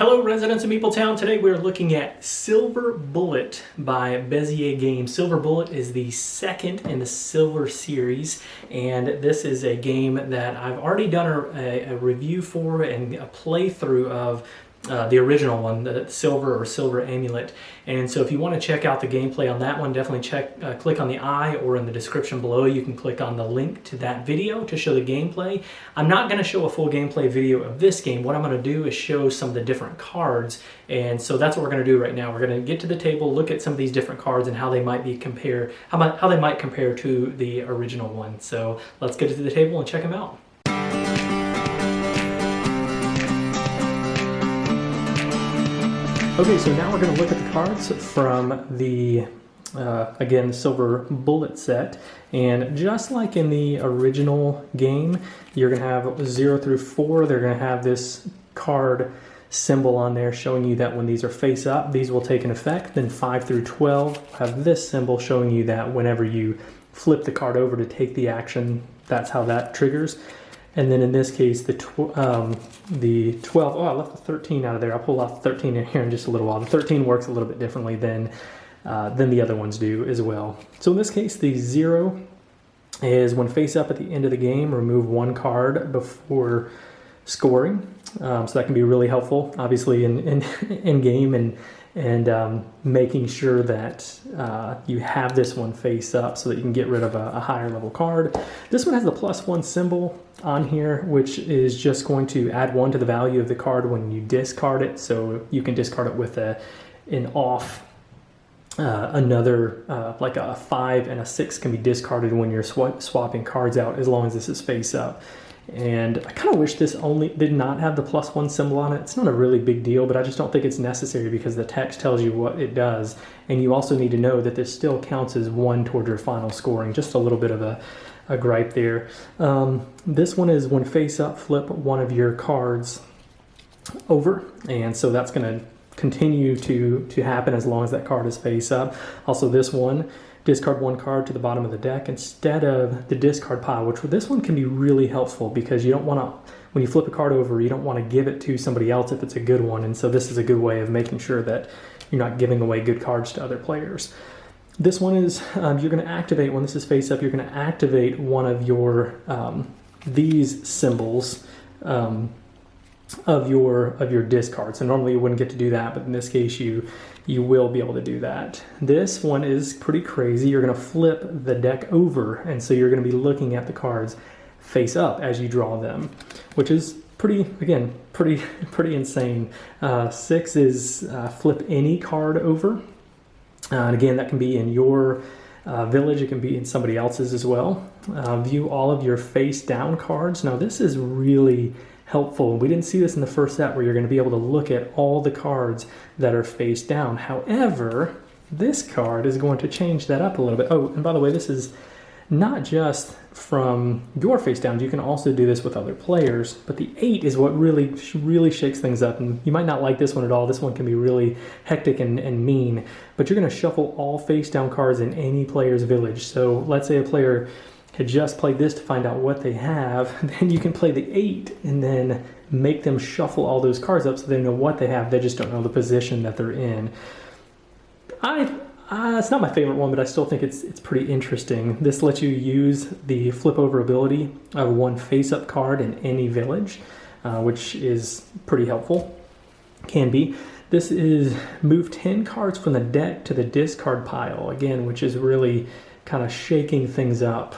Hello residents of Meepletown. Today we're looking at Silver Bullet by Bezier Games. Silver Bullet is the second in the Silver series, and this is a game that I've already done a review for and a playthrough of the original one, the Silver Amulet. And so if you want to check out the gameplay on that one, definitely click on the I, or in the description below you can click on the link to that video to show the gameplay. I'm not going to show a full gameplay video of this game. What I'm going to do is show some of the different cards, and so that's what we're going to do right now. We're going to get to the table, look at some of these different cards and how they might be how they might compare to the original one. So let's get to the table and check them out. Okay, so now we're going to look at the cards from the, again, Silver Bullet set. And just like in the original game, you're going to have 0 through 4. They're going to have this card symbol on there showing you that when these are face up, these will take an effect. Then 5 through 12 have this symbol showing you that whenever you flip the card over to take the action, that's how that triggers. And then in this case, the 12, oh, I left the 13 out of there. I'll pull off the 13 in here in just a little while. The 13 works a little bit differently than the other ones do as well. So in this case, the 0 is when face up at the end of the game, remove 1 card before scoring. So that can be really helpful, obviously, in game and making sure that you have this one face up so that you can get rid of a higher level card. This one has the +1 symbol on here, which is just going to add 1 to the value of the card when you discard it. So you can discard it with an off. Another, like a 5 and a 6 can be discarded when you're swapping cards out, as long as this is face up. And I kind of wish this only did not have the +1 symbol on it. It's not a really big deal, but I just don't think it's necessary because the text tells you what it does. And you also need to know that this still counts as 1 toward your final scoring. Just a little bit of a gripe there. This one is when face up, flip one of your cards over. And so that's going to continue to happen as long as that card is face up. Also this one, discard 1 card to the bottom of the deck instead of the discard pile, which this one can be really helpful because you don't want to, when you flip a card over, you don't want to give it to somebody else if it's a good one. And so this is a good way of making sure that you're not giving away good cards to other players. This one is, you're going to activate, when this is face up, you're going to activate one of your, these symbols of your discard. So normally you wouldn't get to do that, but in this case you will be able to do that. This one is pretty crazy. You're going to flip the deck over, and so you're going to be looking at the cards face up as you draw them, which is pretty insane. 6 is flip any card over. And again, that can be in your village, it can be in somebody else's as well. View all of your face down cards. Now this is really helpful. We didn't see this in the first set where you're going to be able to look at all the cards that are face down. However, this card is going to change that up a little bit. Oh, and by the way, this is not just from your face down. You can also do this with other players, but the 8 is what really shakes things up. And you might not like this one at all. This one can be really hectic and mean, but you're going to shuffle all face down cards in any player's village. So let's say a player had just played this to find out what they have, then you can play the 8 and then make them shuffle all those cards up so they know what they have. They just don't know the position that they're in. It's not my favorite one, but I still think it's pretty interesting. This lets you use the flip over ability of 1 face up card in any village, which is pretty helpful. Can be. This is move 10 cards from the deck to the discard pile, again, which is really kind of shaking things up.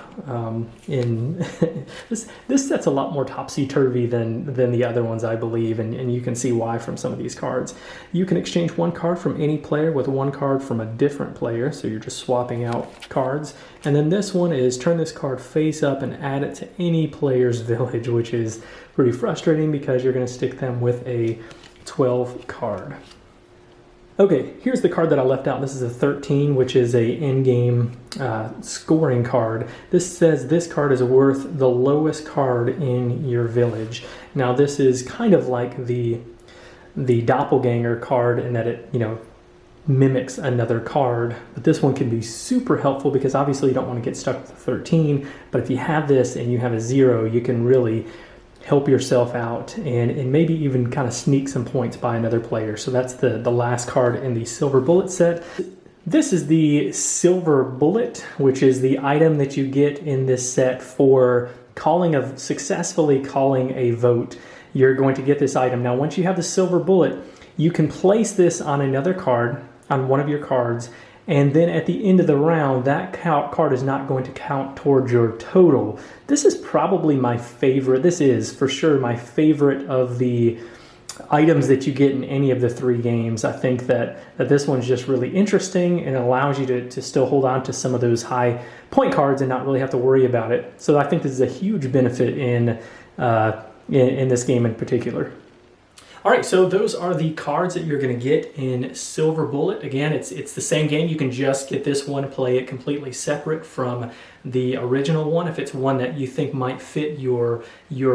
This set's a lot more topsy-turvy than the other ones, I believe, and you can see why from some of these cards. You can exchange 1 card from any player with 1 card from a different player, so you're just swapping out cards. And then this one is turn this card face up and add it to any player's village, which is pretty frustrating because you're going to stick them with a 12 card. Okay, here's the card that I left out. This is a 13, which is a in-game scoring card. This says this card is worth the lowest card in your village. Now this is kind of like the doppelganger card in that it, mimics another card, but this one can be super helpful because obviously you don't want to get stuck with a 13, but if you have this and you have a 0, you can really help yourself out and maybe even kind of sneak some points by another player. So that's the last card in the Silver Bullet set. This is the Silver Bullet, which is the item that you get in this set for successfully calling a vote. You're going to get this item. Now, once you have the Silver Bullet, you can place this on another card, on one of your cards, and then at the end of the round, that card is not going to count towards your total. This is probably my favorite. This is for sure my favorite of the items that you get in any of the 3 games. I think that this one's just really interesting and allows you to still hold on to some of those high point cards and not really have to worry about it. So I think this is a huge benefit in this game in particular. All right, so those are the cards that you're going to get in Silver Bullet. Again, it's the same game. You can just get this one, play it completely separate from the original one if it's one that you think might fit your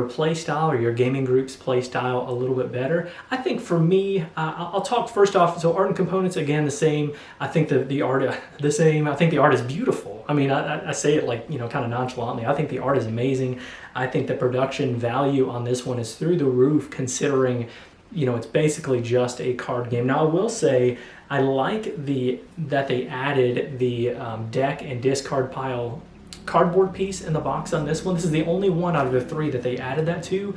play style or your gaming group's play style a little bit better. I think for me, I'll talk first off. So art and components, again, the same. I think the art the same. I think the art is beautiful. I mean, I say it like, kind of nonchalantly. I think the art is amazing. I think the production value on this one is through the roof, considering it's basically just a card game. Now, I will say I like that they added the deck and discard pile cardboard piece in the box on this one. This is the only one out of the 3 that they added that to.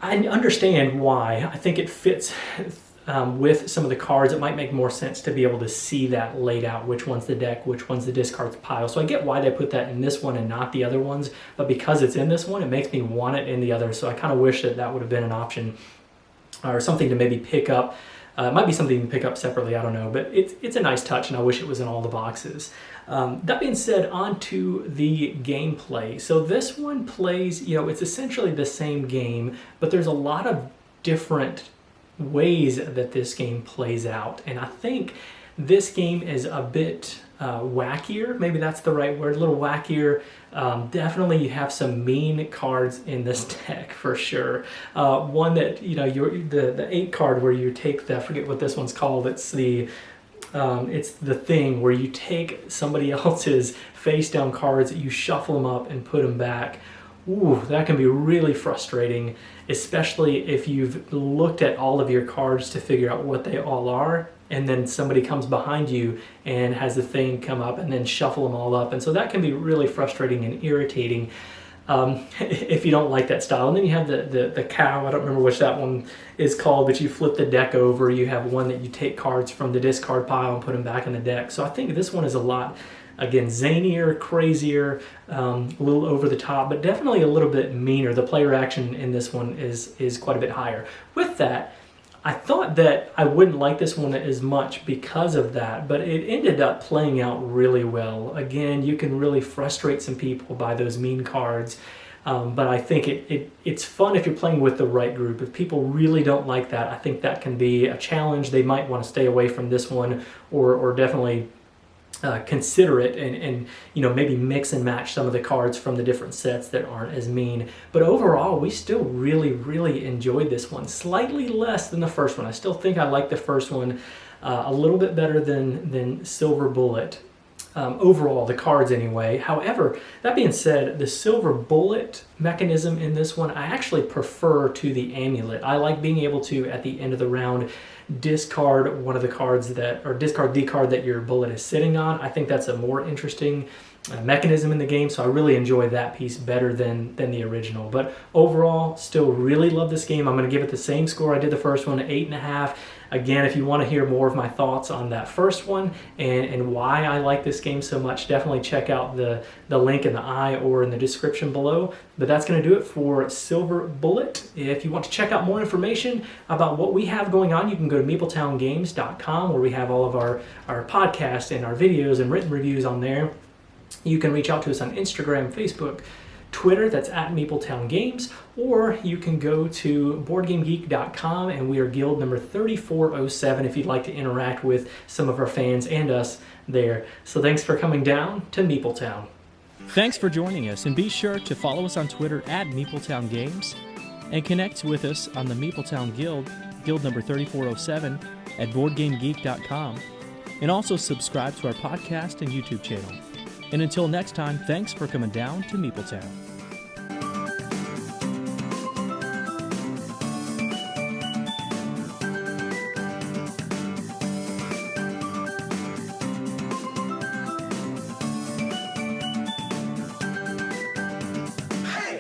I understand why. I think it fits with some of the cards. It might make more sense to be able to see that laid out, which one's the deck, which one's the discard pile. So I get why they put that in this one and not the other ones, but because it's in this one, it makes me want it in the other. So I kind of wish that would have been an option or something to maybe pick up. It might be something you can pick up separately, I don't know, but it's a nice touch, and I wish it was in all the boxes. That being said, on to the gameplay. So this one plays, it's essentially the same game, but there's a lot of different ways that this game plays out, and I think this game is a bit wackier. Maybe that's the right word, a little wackier. Definitely you have some mean cards in this deck for sure. One that, the 8 card where you take I forget what this one's called. It's the thing where you take somebody else's face down cards, you shuffle them up and put them back. Ooh, that can be really frustrating, especially if you've looked at all of your cards to figure out what they all are, and then somebody comes behind you and has the thing come up and then shuffle them all up. And so that can be really frustrating and irritating if you don't like that style. And then you have the cow. I don't remember which that one is called, but you flip the deck over. You have one that you take cards from the discard pile and put them back in the deck. So I think this one is a lot, again, zanier, crazier, a little over the top, but definitely a little bit meaner. The player action in this one is quite a bit higher. With that, I thought that I wouldn't like this one as much because of that, but it ended up playing out really well. Again, you can really frustrate some people by those mean cards, but I think it's fun if you're playing with the right group. If people really don't like that, I think that can be a challenge. They might want to stay away from this one, or definitely consider it and maybe mix and match some of the cards from the different sets that aren't as mean. But overall, we still really enjoyed this one. Slightly less than the first one. I still think I like the first one a little bit better than Silver Bullet. Overall, the cards anyway. However, that being said, the Silver Bullet mechanism in this one, I actually prefer to the amulet. I like being able to, at the end of the round, discard one of the cards discard the card that your bullet is sitting on. I think that's a more interesting mechanism in the game, so I really enjoy that piece better than the original. But overall, still really love this game. I'm going to give it the same score I did the first one, 8.5. Again, if you want to hear more of my thoughts on that first one and why I like this game so much, definitely check out the link in the eye or in the description below. But that's going to do it for Silver Bullet. If you want to check out more information about what we have going on, you can go to MapleTownGames.com, where we have all of our podcasts and our videos and written reviews on there. You can reach out to us on Instagram, Facebook, Twitter, that's at Mapletown Games, or you can go to BoardGameGeek.com, and we are guild number 3407 if you'd like to interact with some of our fans and us there. So thanks for coming down to Mapletown. Thanks for joining us, and be sure to follow us on Twitter at Mapletown Games, and connect with us on the Mapletown Guild, guild number 3407, at BoardGameGeek.com, and also subscribe to our podcast and YouTube channel. And until next time, thanks for coming down to Mapletown.